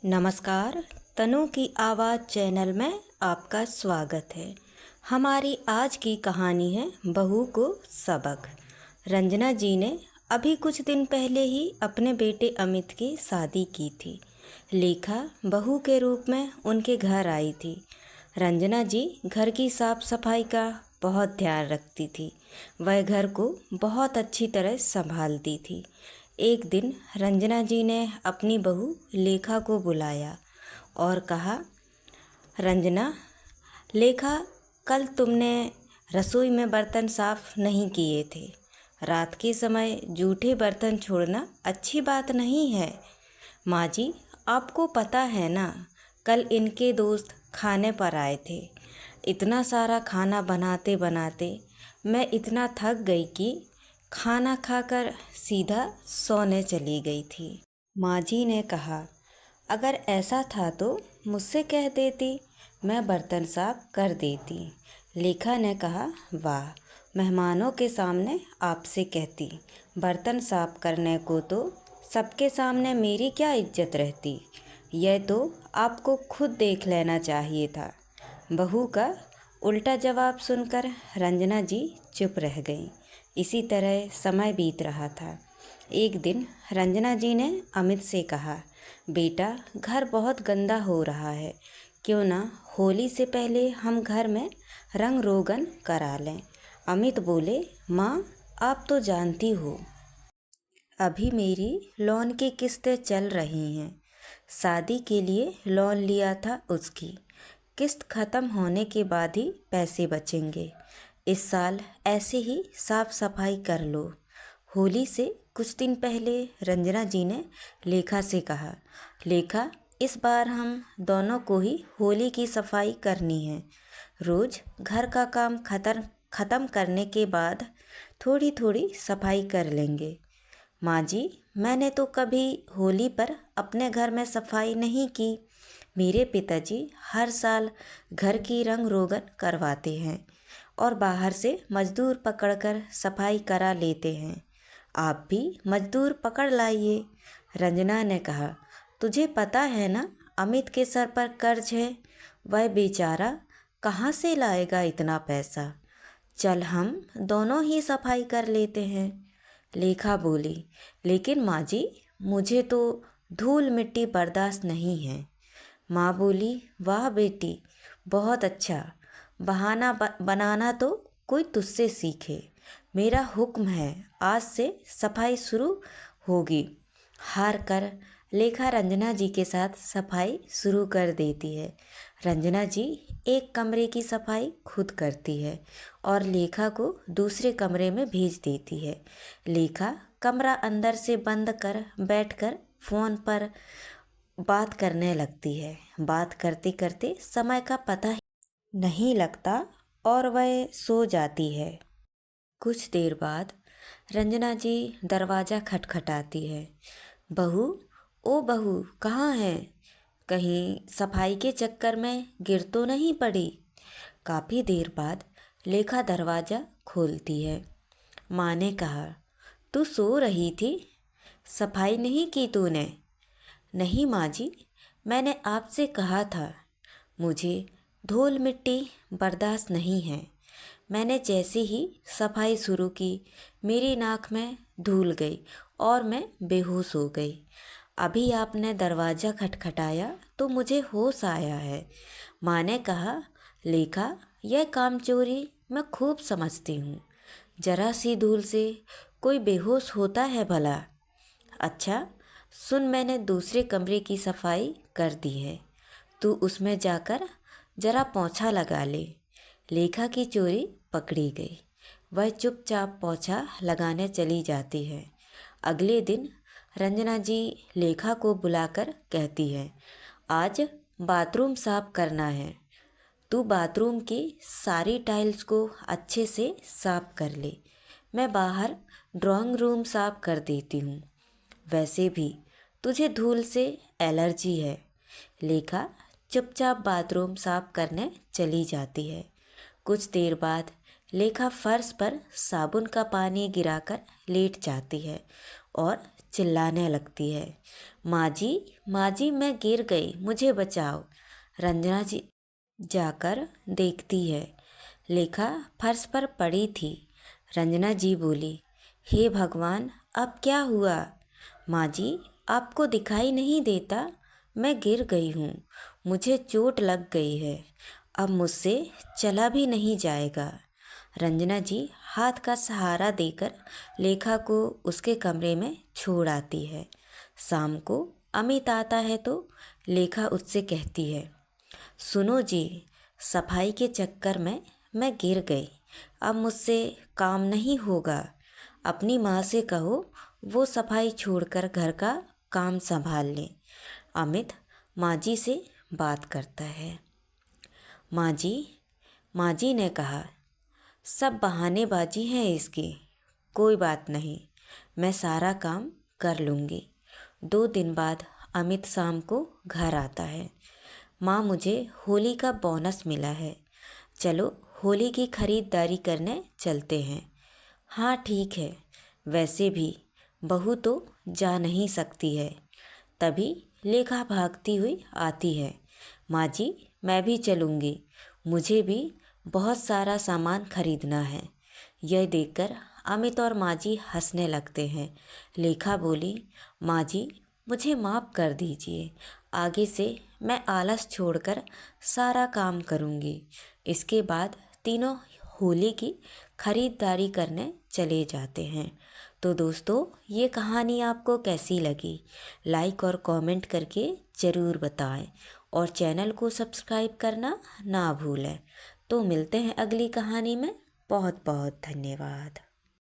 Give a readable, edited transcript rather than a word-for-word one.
नमस्कार। तनु की आवाज़ चैनल में आपका स्वागत है। हमारी आज की कहानी है बहू को सबक। रंजना जी ने अभी कुछ दिन पहले ही अपने बेटे अमित की शादी की थी। लेखा बहू के रूप में उनके घर आई थी। रंजना जी घर की साफ सफाई का बहुत ध्यान रखती थी। वह घर को बहुत अच्छी तरह संभालती थी। एक दिन रंजना जी ने अपनी बहू लेखा को बुलाया और कहा, रंजना, लेखा, कल तुमने रसोई में बर्तन साफ नहीं किए थे। रात के समय जूठे बर्तन छोड़ना अच्छी बात नहीं है। माँ जी, आपको पता है ना, कल इनके दोस्त खाने पर आए थे। इतना सारा खाना बनाते बनाते मैं इतना थक गई कि खाना खाकर सीधा सोने चली गई थी। माँ जी ने कहा, अगर ऐसा था तो मुझसे कह देती, मैं बर्तन साफ कर देती। लेखा ने कहा, वाह, मेहमानों के सामने आपसे कहती, बर्तन साफ करने को तो सबके सामने मेरी क्या इज्जत रहती। यह तो आपको खुद देख लेना चाहिए था। बहू का उल्टा जवाब सुनकर रंजना जी चुप रह गईं। इसी तरह समय बीत रहा था। एक दिन रंजना जी ने अमित से कहा, बेटा, घर बहुत गंदा हो रहा है, क्यों ना होली से पहले हम घर में रंग रोगन करा लें। अमित बोले, माँ, आप तो जानती हो अभी मेरी लोन की किस्तें चल रही हैं। शादी के लिए लोन लिया था, उसकी किस्त ख़त्म होने के बाद ही पैसे बचेंगे। इस साल ऐसे ही साफ सफाई कर लो। होली से कुछ दिन पहले रंजना जी ने लेखा से कहा, लेखा, इस बार हम दोनों को ही होली की सफाई करनी है। रोज़ घर का काम ख़त्म करने के बाद थोड़ी थोड़ी सफाई कर लेंगे। माँ जी, मैंने तो कभी होली पर अपने घर में सफाई नहीं की। मेरे पिताजी हर साल घर की रंग रोगन करवाते हैं और बाहर से मजदूर पकड़कर सफाई करा लेते हैं। आप भी मजदूर पकड़ लाइए। रंजना ने कहा, तुझे पता है ना, अमित के सर पर कर्ज है। वह बेचारा कहाँ से लाएगा इतना पैसा। चल हम दोनों ही सफाई कर लेते हैं। लेखा बोली, लेकिन माँ जी, मुझे तो धूल मिट्टी बर्दाश्त नहीं है। माँ बोली, वाह बेटी, बहुत अच्छा। बहाना बनाना तो कोई तुझसे सीखे। मेरा हुक्म है, आज से सफाई शुरू होगी। हार कर लेखा रंजना जी के साथ सफाई शुरू कर देती है। रंजना जी एक कमरे की सफाई खुद करती है और लेखा को दूसरे कमरे में भेज देती है। लेखा कमरा अंदर से बंद कर बैठकर फ़ोन पर बात करने लगती है। बात करते करते समय का पता ही नहीं लगता और वह सो जाती है। कुछ देर बाद रंजना जी दरवाज़ा खटखटाती है। बहू, ओ बहू, कहाँ है? कहीं सफाई के चक्कर में गिर तो नहीं पड़ी? काफ़ी देर बाद लेखा दरवाज़ा खोलती है। माँ ने कहा, तू सो रही थी? सफाई नहीं की तूने? नहीं माँ जी, मैंने आपसे कहा था, मुझे धूल मिट्टी बर्दाश्त नहीं है। मैंने जैसे ही सफाई शुरू की, मेरी नाक में धूल गई और मैं बेहोश हो गई। अभी आपने दरवाज़ा खटखटाया तो मुझे होश आया है। माँ ने कहा, लेखा, यह कामचोरी मैं खूब समझती हूँ। जरा सी धूल से कोई बेहोश होता है भला? अच्छा, सुन, मैंने दूसरे कमरे की सफाई कर दी है, तू उसमें जाकर जरा पोंछा लगा ले। लेखा की चोरी पकड़ी गई। वह चुपचाप पोंछा लगाने चली जाती है। अगले दिन रंजना जी लेखा को बुलाकर कहती है, आज बाथरूम साफ करना है। तू बाथरूम की सारी टाइल्स को अच्छे से साफ कर ले। मैं बाहर ड्राइंग रूम साफ कर देती हूँ। वैसे भी तुझे धूल से एलर्जी है। लेखा चुपचाप बाथरूम साफ करने चली जाती है। कुछ देर बाद लेखा फर्श पर साबुन का पानी गिराकर लेट जाती है और चिल्लाने लगती है। माँ जी मैं गिर गई, मुझे बचाओ। रंजना जी जाकर देखती है, लेखा फर्श पर पड़ी थी। रंजना जी बोली, हे भगवान, अब क्या हुआ? माँ जी, आपको दिखाई नहीं देता? मैं गिर गई हूँ, मुझे चोट लग गई है, अब मुझसे चला भी नहीं जाएगा। रंजना जी हाथ का सहारा देकर लेखा को उसके कमरे में छोड़ आती है। शाम को अमित आता है तो लेखा उससे कहती है, सुनो जी, सफाई के चक्कर में मैं गिर गई, अब मुझसे काम नहीं होगा। अपनी माँ से कहो वो सफाई छोड़कर घर का काम संभाल ले। अमित माँ जी से बात करता है। माँ जी ने कहा, सब बहानेबाजी हैं इसकी, कोई बात नहीं, मैं सारा काम कर लूँगी। 2 दिन बाद अमित शाम को घर आता है। माँ, मुझे होली का बोनस मिला है, चलो होली की खरीदारी करने चलते हैं। हाँ ठीक है, वैसे भी बहू तो जा नहीं सकती है। तभी लेखा भागती हुई आती है। माँ जी, मैं भी चलूँगी, मुझे भी बहुत सारा सामान खरीदना है। यह देखकर अमित और माँ जी हंसने लगते हैं। लेखा बोली, माँ जी मुझे माफ़ कर दीजिए, आगे से मैं आलस छोड़कर सारा काम करूँगी। इसके बाद तीनों होली की खरीदारी करने चले जाते हैं। तो दोस्तों, ये कहानी आपको कैसी लगी? लाइक और कमेंट करके ज़रूर बताएं और चैनल को सब्सक्राइब करना ना भूलें। तो मिलते हैं अगली कहानी में। बहुत बहुत धन्यवाद।